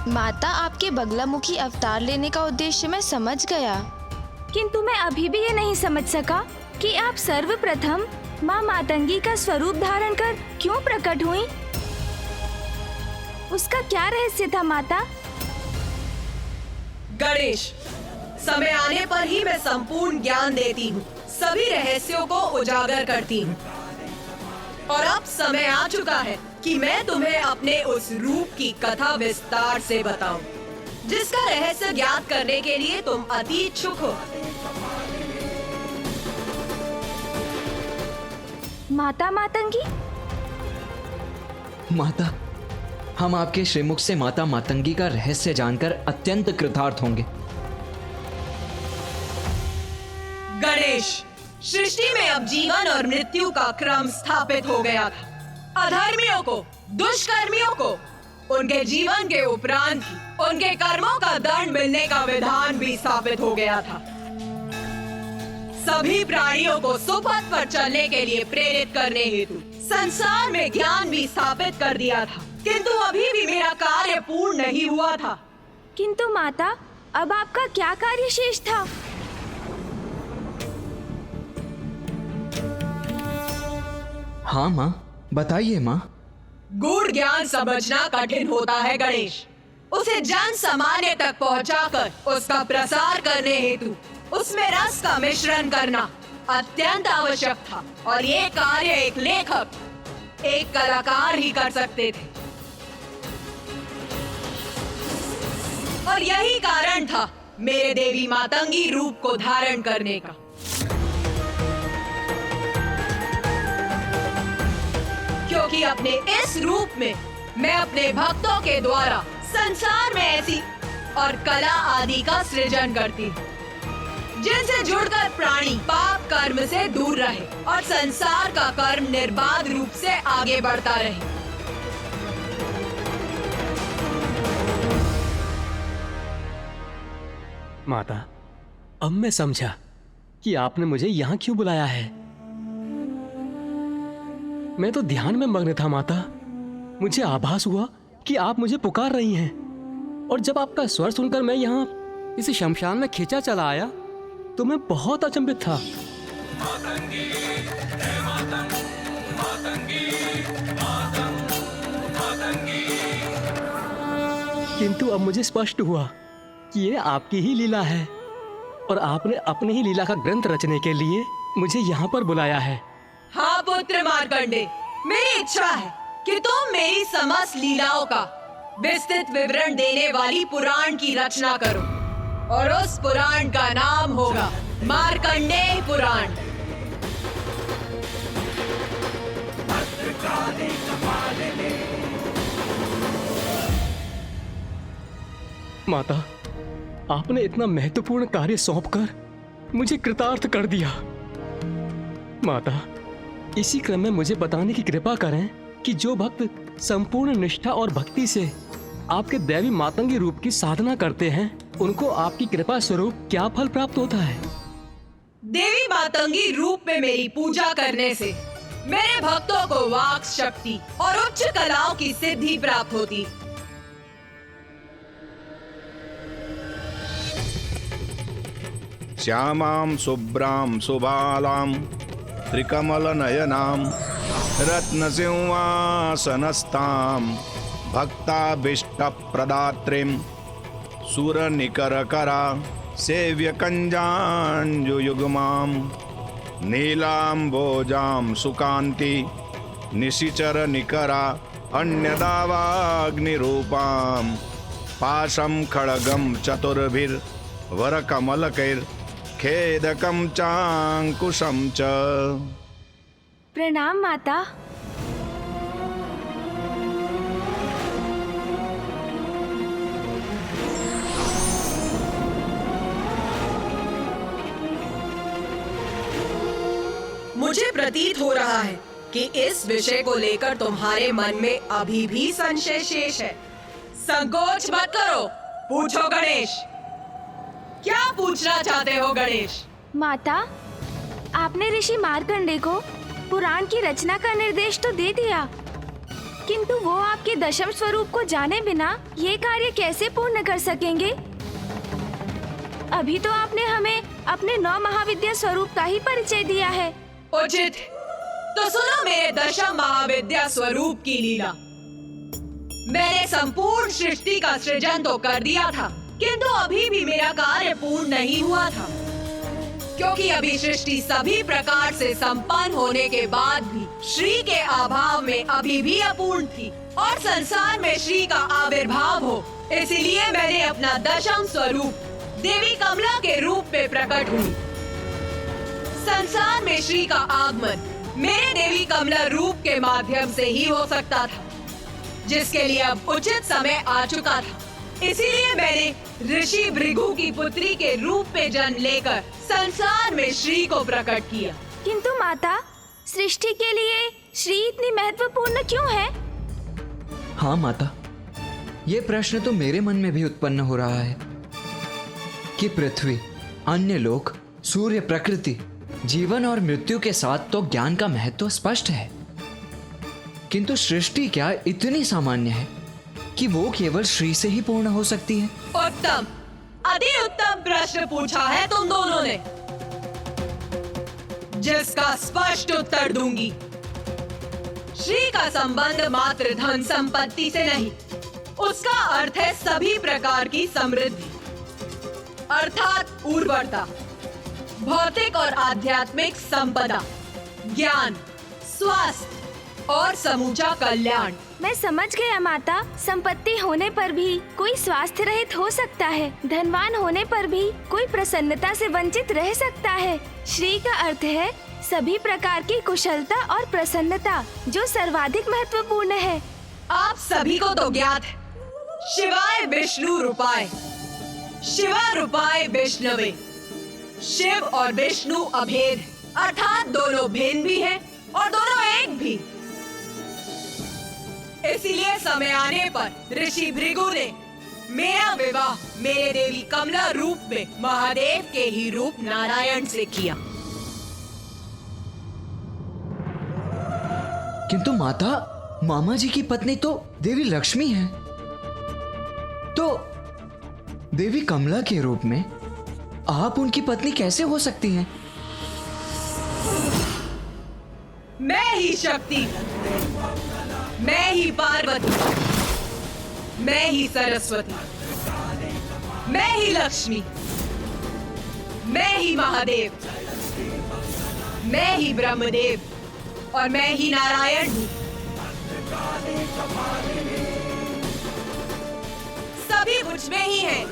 माता, आपके बगलामुखी अवतार लेने का उद्देश्य मैं समझ गया, किंतु मैं अभी भी ये नहीं समझ सका कि आप सर्वप्रथम माँ मातंगी का स्वरूप धारण कर क्यों प्रकट हुई। उसका क्या रहस्य था माता? गणेश, समय आने पर ही मैं संपूर्ण ज्ञान देती हूँ, सभी रहस्यों को उजागर करती हूँ। और अब समय आ चुका है कि मैं तुम्हें अपने उस रूप की कथा विस्तार से बताऊं, जिसका रहस्य ज्ञात करने के लिए तुम अति इच्छुक हो। माता मातंगी? माता, हम आपके श्रीमुख से माता मातंगी का रहस्य जानकर अत्यंत कृतार्थ होंगे। गणेश, सृष्टि में अब जीवन और मृत्यु का क्रम स्थापित हो गया था। अधर्मियों को, दुष्कर्मियों को उनके जीवन के उपरांत ही उनके कर्मों का दंड मिलने का विधान भी स्थापित हो गया था। सभी प्राणियों को सुपथ पर चलने के लिए प्रेरित करने हेतु संसार में ज्ञान भी स्थापित कर दिया था, किंतु अभी भी मेरा कार्य पूर्ण नहीं हुआ था। किंतु माता, अब आपका क्या कार्य शेष था? हाँ माँ, बताइए माँ। गूढ़ ज्ञान समझना कठिन होता है गणेश। उसे जन सामान्य तक पहुंचाकर उसका प्रसार करने हेतु उसमें रस का मिश्रण करना अत्यंत आवश्यक था, और ये कार्य एक लेखक, एक कलाकार ही कर सकते थे। और यही कारण था मेरे देवी मातंगी रूप को धारण करने का। क्योंकि अपने इस रूप में मैं अपने भक्तों के द्वारा संसार में ऐसी और कला आदि का सृजन करती हूँ, जिनसे जुड़कर प्राणी पाप कर्म से दूर रहे और संसार का कर्म निर्बाध रूप से आगे बढ़ता रहे। माता, अब मैं समझा कि आपने मुझे यहाँ क्यों बुलाया है। मैं तो ध्यान में मग्न था माता। मुझे आभास हुआ कि आप मुझे पुकार रही हैं, और जब आपका स्वर सुनकर मैं यहाँ इस शमशान में खींचा चला आया तो मैं बहुत अचंभित था। किंतु अब मुझे स्पष्ट हुआ कि ये आपकी ही लीला है, और आपने अपनी ही लीला का ग्रंथ रचने के लिए मुझे यहाँ पर बुलाया है। हाँ पुत्र मार्कंडे, मेरी इच्छा है कि तुम मेरी समस्त लीलाओं का विस्तृत विवरण देने वाली पुराण की रचना करो, और उस पुराण का नाम होगा मार्कंडेय पुराण। माता, आपने इतना महत्वपूर्ण कार्य सौंपकर मुझे कृतार्थ कर दिया। माता, इसी क्रम में मुझे बताने की कृपा करें कि जो भक्त संपूर्ण निष्ठा और भक्ति से आपके दैवी मातंगी रूप की साधना करते हैं, उनको आपकी कृपा स्वरूप क्या फल प्राप्त होता है? देवी मातंगी रूप में मेरी पूजा करने से मेरे भक्तों को वाक शक्ति और उच्च कलाओं की सिद्धि प्राप्त होती। श्यामां शुभ्रां सुबालां त्रिकमलनयनां रत्नसिंहासनस्थां भक्ताभीष्टप्रदात्रीं सुरनिकरकरा सेव्यकञ्जाञ्जुयुग्मां नीलाम्भोजां सुकान्ति निशिचरनिकरा अन्यदावाग्निरूपां पाशं खड्गं चतुर्भिर्वरकमलकैर्खेदकं चाङ्कुशं च। प्रणाम माता। मुझे प्रतीत हो रहा है कि इस विषय को लेकर तुम्हारे मन में अभी भी संशय शेष है। संकोच मत करो, पूछो गणेश। क्या पूछना चाहते हो गणेश? माता, आपने ऋषि मार्कंडे को पुराण की रचना का निर्देश तो दे दिया, किंतु वो आपके दशम स्वरूप को जाने बिना ये कार्य कैसे पूर्ण कर सकेंगे? अभी तो आपने हमें अपने 9 महाविद्या स्वरूप का ही परिचय दिया है। उचित। तो सुनो मेरे दशम महाविद्या स्वरूप की लीला। मैंने संपूर्ण सृष्टि का सृजन तो कर दिया था, किंतु अभी भी मेरा कार्य पूर्ण नहीं हुआ था, क्योंकि अभी सृष्टि सभी प्रकार से संपन्न होने के बाद भी श्री के अभाव में अभी भी अपूर्ण थी और संसार में श्री का आविर्भाव हो, इसलिए मैंने अपना दशम स्वरूप देवी कमला के रूप में प्रकट हुई। संसार में श्री का आगमन मेरे देवी कमला रूप के माध्यम से ही हो सकता था, जिसके लिए अब उचित समय आ चुका था। इसीलिए मैंने ऋषि भृगु की पुत्री के रूप में जन्म लेकर संसार में श्री को प्रकट किया। किंतु माता, सृष्टि के लिए श्री इतनी महत्वपूर्ण क्यों है? हाँ माता, ये प्रश्न तो मेरे मन में भी उत्पन्न हो रहा है कि पृथ्वी, अन्य लोक, सूर्य, प्रकृति, जीवन और मृत्यु के साथ तो ज्ञान का महत्व स्पष्ट है, किंतु सृष्टि क्या इतनी सामान्य है कि वो केवल श्री से ही पूर्ण हो सकती है? उत्तम, अति उत्तम प्रश्न पूछा है तुम दोनों ने, जिसका स्पष्ट उत्तर दूंगी। श्री का संबंध मात्र धन संपत्ति से नहीं, उसका अर्थ है सभी प्रकार की समृद्धि, अर्थात उर्वरता, भौतिक और आध्यात्मिक संपदा, ज्ञान, स्वास्थ्य और समूचा कल्याण। मैं समझ गया माता। संपत्ति होने पर भी कोई स्वास्थ्य रहित हो सकता है, धनवान होने पर भी कोई प्रसन्नता से वंचित रह सकता है। श्री का अर्थ है सभी प्रकार की कुशलता और प्रसन्नता, जो सर्वाधिक महत्वपूर्ण है। आप सभी को तो ज्ञात है, शिवाय विष्णु रूपाय, शिवा रूपाय विष्णवे। शिव और विष्णु अभेद, अर्थात दोनों भिन्न भी हैं और दोनों एक भी। इसीलिए समय आने पर ऋषि भृगु ने मेरा विवाह मेरे देवी कमला रूप में महादेव के ही रूप नारायण से किया। किंतु माता, मामा जी की पत्नी तो देवी लक्ष्मी है, तो देवी कमला के रूप में आप उनकी पत्नी कैसे हो सकती हैं? मैं ही शक्ति, मैं ही पार्वती, मैं ही सरस्वती, मैं ही लक्ष्मी, मैं ही महादेव, मैं ही ब्रह्मदेव और मैं ही नारायण हूँ। सभी मुझ में ही है,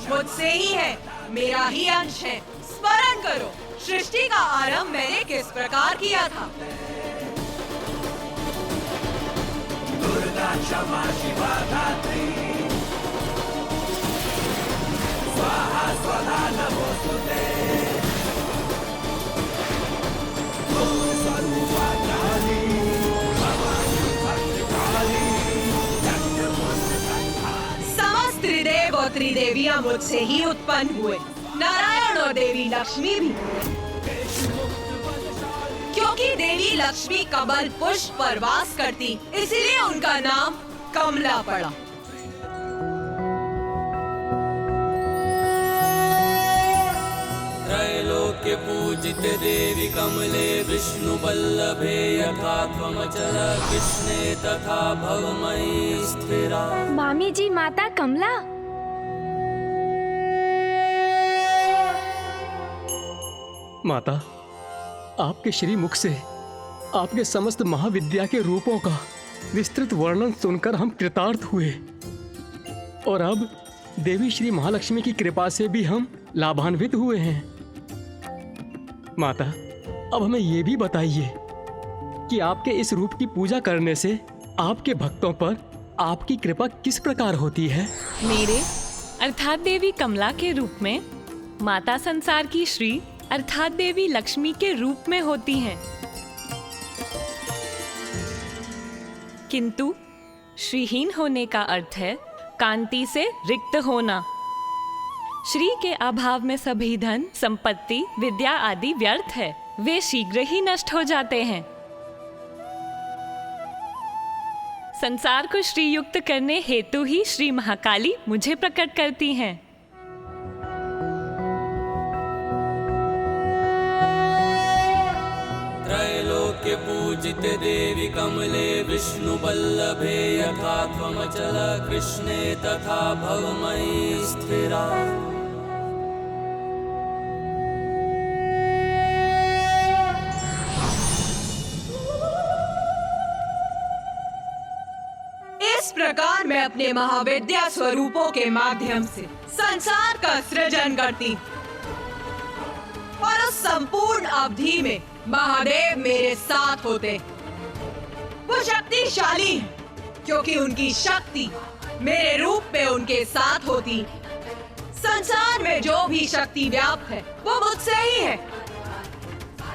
मुझसे ही है, मेरा ही अंश है। स्मरण करो, सृष्टि का आरंभ मैंने किस प्रकार किया था। दुर्गा क्षमा शिवा धात्री, स्वाहा स्वधा नमोस्तुते। समस्त त्रिदेव और त्रिदेवियां मुझसे ही उत्पन्न हुए, नारायण और देवी लक्ष्मी भी, क्योंकि देवी लक्ष्मी कमल पुष्प पर वास करती, इसीलिए उनका नाम कमला पड़ा। त्रैलोक्य पूजिते देवी कमले विष्णु वल्लभे, यथा त्वमचल कृष्णे तथा भवमयी स्थिरा। मामी जी, माता कमला। माता, आपके श्री मुख से आपके समस्त महाविद्या के रूपों का विस्तृत वर्णन सुनकर हम कृतार्थ हुए, और अब देवी श्री महालक्ष्मी की कृपा से भी हम लाभान्वित हुए हैं। माता, अब हमें ये भी बताइए कि आपके इस रूप की पूजा करने से आपके भक्तों पर आपकी कृपा किस प्रकार होती है? मेरे अर्थात देवी कमला के रूप में माता संसार की श्री अर्थात देवी लक्ष्मी के रूप में होती हैं, किंतु श्रीहीन होने का अर्थ है कांति से रिक्त होना। श्री के अभाव में सभी धन, संपत्ति, विद्या आदि व्यर्थ है, वे शीघ्र ही नष्ट हो जाते हैं। संसार को श्रीयुक्त करने हेतु ही श्री महाकाली मुझे प्रकट करती हैं। त्रैलोक्य पूजिते देवी कमले विष्णु बल्लभे यथा त्वमचल कृष्णे तथा भवमयी स्थिरा। इस प्रकार मैं अपने महाविद्या स्वरूपों के माध्यम से संसार का सृजन करती और उस संपूर्ण अवधि में महादेव मेरे साथ होते। वो शक्तिशाली हैं, क्योंकि उनकी शक्ति मेरे रूप में उनके साथ होती। संसार में जो भी शक्ति व्याप्त है वो मुझसे ही है।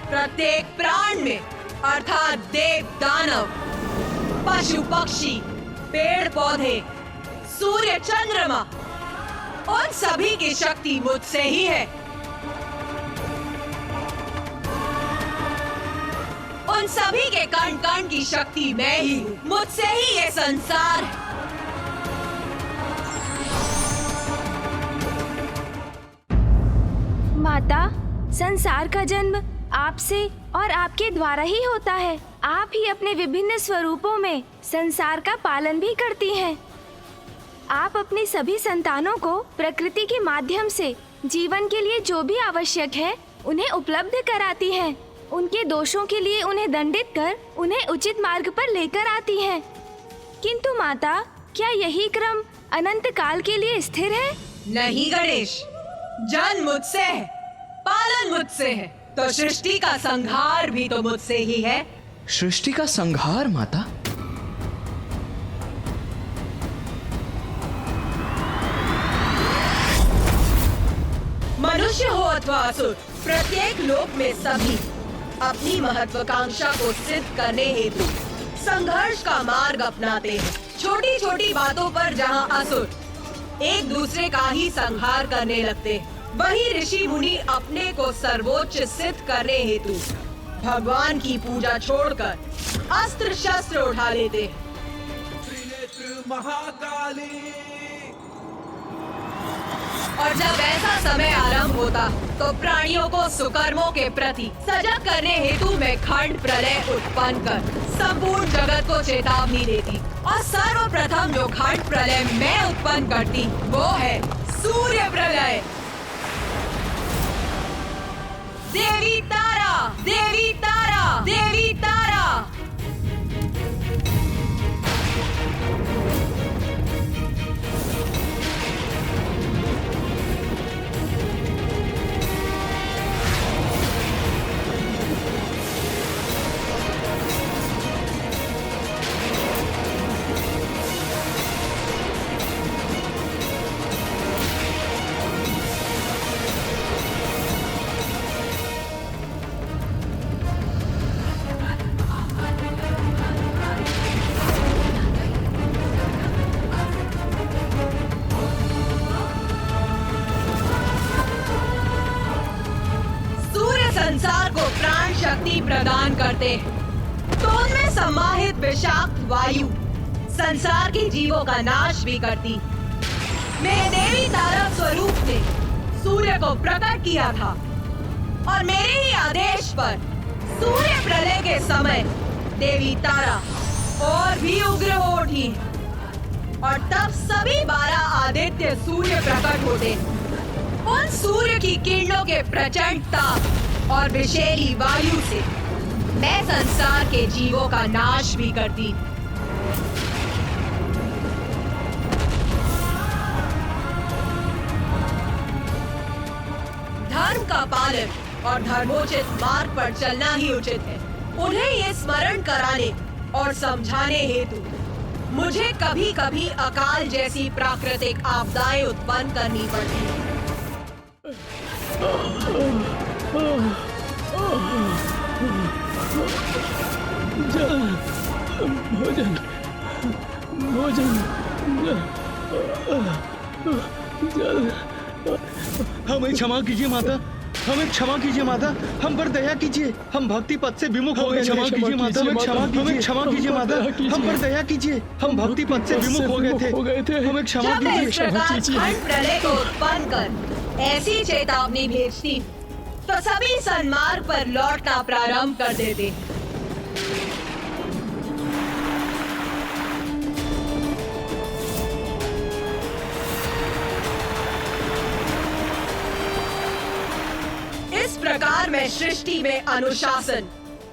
प्रत्येक प्राण में अर्थात देव दानव, पशु पक्षी, पेड़ पौधे, सूर्य चंद्रमा, उन सभी की शक्ति मुझसे ही है। उन सभी के कण कण की शक्ति मैं ही हूँ। मुझसे ही ये संसार है। माता, संसार का जन्म आपसे और आपके द्वारा ही होता है। आप ही अपने विभिन्न स्वरूपों में संसार का पालन भी करती हैं। आप अपनी सभी संतानों को प्रकृति के माध्यम से जीवन के लिए जो भी आवश्यक है उन्हें उपलब्ध कराती हैं। उनके दोषों के लिए उन्हें दंडित कर उन्हें उचित मार्ग पर लेकर आती हैं। किंतु माता, क्या यही क्रम अनंत काल के लिए स्थिर है? नहीं गणेश, जन्म मुझसे है, पालन मुझसे है, तो सृष्टि का संहार भी तो मुझसे ही है। सृष्टि का संहार माता? मनुष्य हो अथवा असुर, प्रत्येक लोक में सभी अपनी महत्वाकांक्षा को सिद्ध करने हेतु संघर्ष का मार्ग अपनाते हैं। छोटी छोटी बातों पर जहां असुर एक दूसरे का ही संहार करने लगते हैं, वही ऋषि मुनि अपने को सर्वोच्च सिद्ध करने हेतु भगवान की पूजा छोड़कर अस्त्र शस्त्र उठा लेते हैं। और जब ऐसा समय आरंभ होता तो प्राणियों को सुकर्मों के प्रति सजग करने हेतु मैं खंड प्रलय उत्पन्न कर संपूर्ण जगत को चेतावनी देती। और सर्वप्रथम जो खंड प्रलय मैं उत्पन्न करती वो है सूर्य प्रलय। देवी तारा, देवी तारा, देवी तारा। संसार को प्राण शक्ति प्रदान करते हैं, तो उनमें समाहित विषाक्त वायु संसार के जीवों का नाश भी करती। मेरे देवी तारा स्वरूप ने सूर्य को प्रकट किया था और मेरे ही आदेश पर सूर्य प्रलय के समय देवी तारा और भी उग्र हो उठी और तब सभी 12 आदित्य सूर्य प्रकट होते। उन सूर्य की किरणों के प्रचंड ताप और विषैली वायु से मैं संसार के जीवों का नाश भी करती। धर्म का पालन और धर्मोचित मार्ग पर चलना ही उचित है। उन्हें ये स्मरण कराने और समझाने हेतु मुझे कभी कभी अकाल जैसी प्राकृतिक आपदाएं उत्पन्न करनी पड़ती हैं। भोजन भोजन जल। हमें क्षमा कीजिए माता, हमें क्षमा कीजिए माता, हम पर दया कीजिए, हम भक्ति पथ से विमुख हो गए। क्षमा कीजिए माता, हमें क्षमा कीजिए माता, हम पर दया कीजिए, हम भक्ति पथ से विमुख हो गए थे, हमें क्षमा जब मैं इस कीजिए। प्रकार खंड प्रलय को उत्पन्न कर ऐसी चेतावनी भेजती तो सभी सन्मार्ग पर लौटना प्रारंभ कर देते। इस प्रकार मैं सृष्टि में अनुशासन,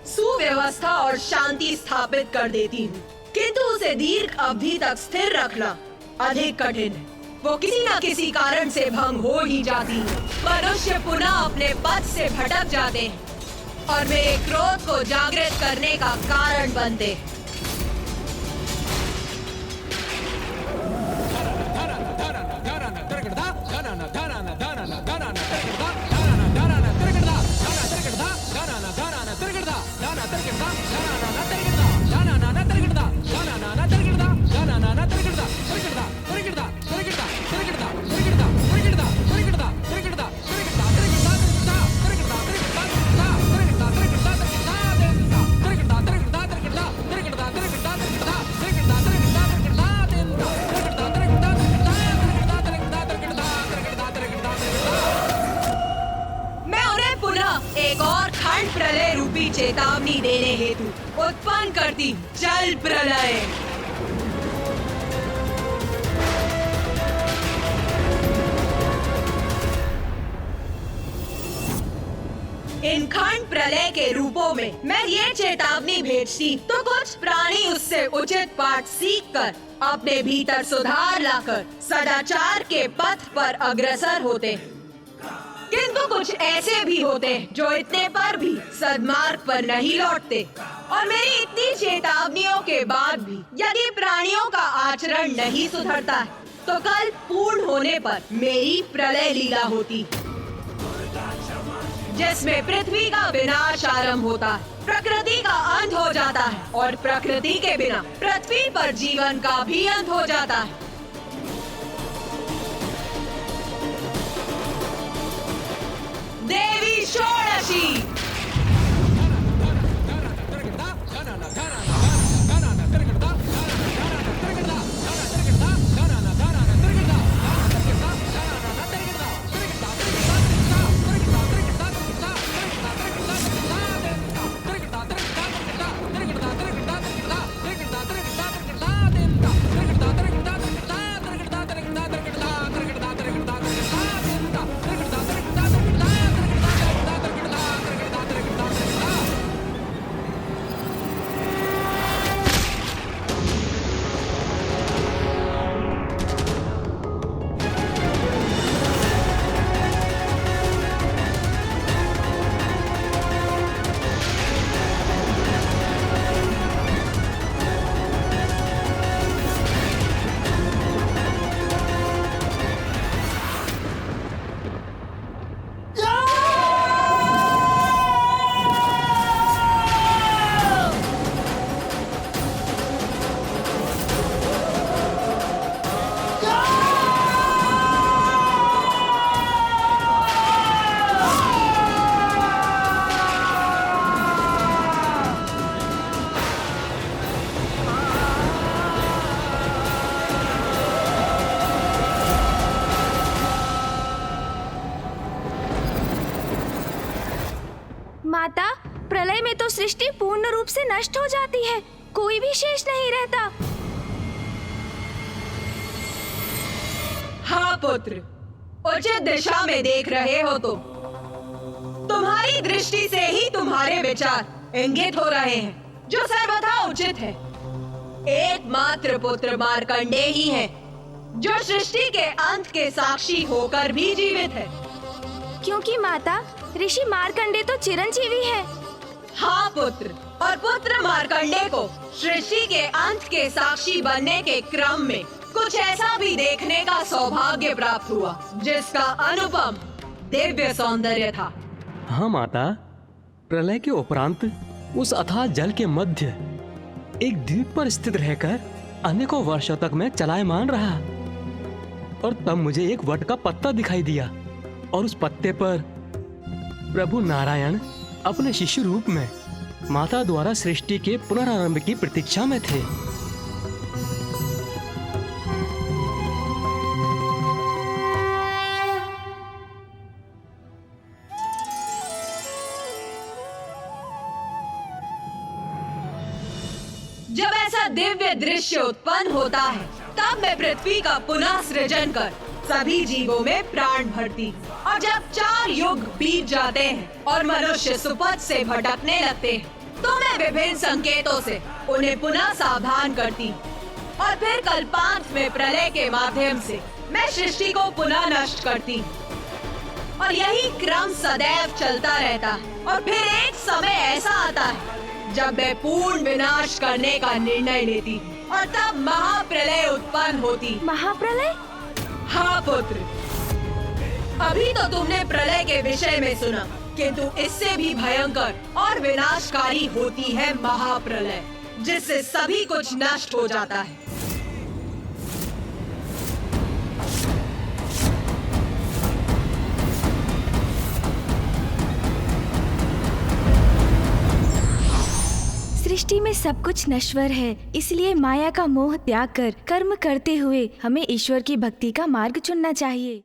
सुव्यवस्था और शांति स्थापित कर देती हूँ, किंतु उसे दीर्घ अवधि तक स्थिर रखना अधिक कठिन है। वो किसी न किसी कारण से भंग हो ही जाती है। मनुष्य पुनः अपने पथ से भटक जाते हैं और मेरे क्रोध को जागृत करने का कारण बनते हैं। एक और खंड प्रलय रूपी चेतावनी देने हेतु उत्पन्न करती जल प्रलय। इन खंड प्रलय के रूपों में मैं ये चेतावनी भेजती तो कुछ प्राणी उससे उचित पाठ सीखकर अपने भीतर सुधार लाकर सदाचार के पथ पर अग्रसर होते हैं, किंतु कुछ ऐसे भी होते हैं जो इतने पर भी सद्मार्ग पर नहीं लौटते। और मेरी इतनी चेतावनियों के बाद भी यदि प्राणियों का आचरण नहीं सुधरता है तो कल पूर्ण होने पर मेरी प्रलय लीला होती, जिसमें पृथ्वी का विनाश आरंभ होता है, प्रकृति का अंत हो जाता है और प्रकृति के बिना पृथ्वी पर जीवन का भी अंत हो जाता है। देवी षोडशी। माता, प्रलय में तो सृष्टि पूर्ण रूप से नष्ट हो जाती है, कोई भी शेष नहीं रहता। हाँ पुत्र, उचित दिशा में देख रहे हो तो तुम्हारी दृष्टि से ही तुम्हारे विचार इंगित हो रहे हैं, जो सर्वथा उचित है। एकमात्र पुत्र मार्कंडेय ही है जो सृष्टि के अंत के साक्षी होकर भी जीवित है। क्योंकि माता, ऋषि मार्कंडेय तो चिरंजीवी है। हाँ पुत्र, और पुत्र मार्कंडेय को सृष्टि के अंत के साक्षी बनने के क्रम में कुछ ऐसा भी देखने का सौभाग्य प्राप्त हुआ जिसका अनुपम दिव्य सौंदर्य था। हाँ माता, प्रलय के उपरांत उस अथाह जल के मध्य एक द्वीप पर स्थित रहकर अनेकों वर्षों तक मैं चलायमान रहा, और तब मुझे एक वट का पत्ता दिखाई दिया और उस पत्ते पर प्रभु नारायण अपने शिशु रूप में माता द्वारा सृष्टि के पुनरारंभ की प्रतीक्षा में थे। जब ऐसा दिव्य दृश्य उत्पन्न होता है तब मैं पृथ्वी का पुनः सृजन कर सभी जीवों में प्राण भरती, और जब 4 युग बीत जाते हैं और मनुष्य सुपथ से भटकने लगते हैं तो मैं विभिन्न संकेतों से उन्हें पुनः सावधान करती, और फिर कल्पांत में प्रलय के माध्यम से मैं सृष्टि को पुनः नष्ट करती, और यही क्रम सदैव चलता रहता है। और फिर एक समय ऐसा आता है जब मैं पूर्ण विनाश करने का निर्णय लेती, और तब महाप्रलय उत्पन्न होती। महाप्रलय? हाँ पुत्र, अभी तो तुमने प्रलय के विषय में सुना, किंतु इससे भी भयंकर और विनाशकारी होती है महाप्रलय, जिससे सभी कुछ नष्ट हो जाता है। सृष्टि में सब कुछ नश्वर है, इसलिए माया का मोह त्याग कर कर्म करते हुए हमें ईश्वर की भक्ति का मार्ग चुनना चाहिए।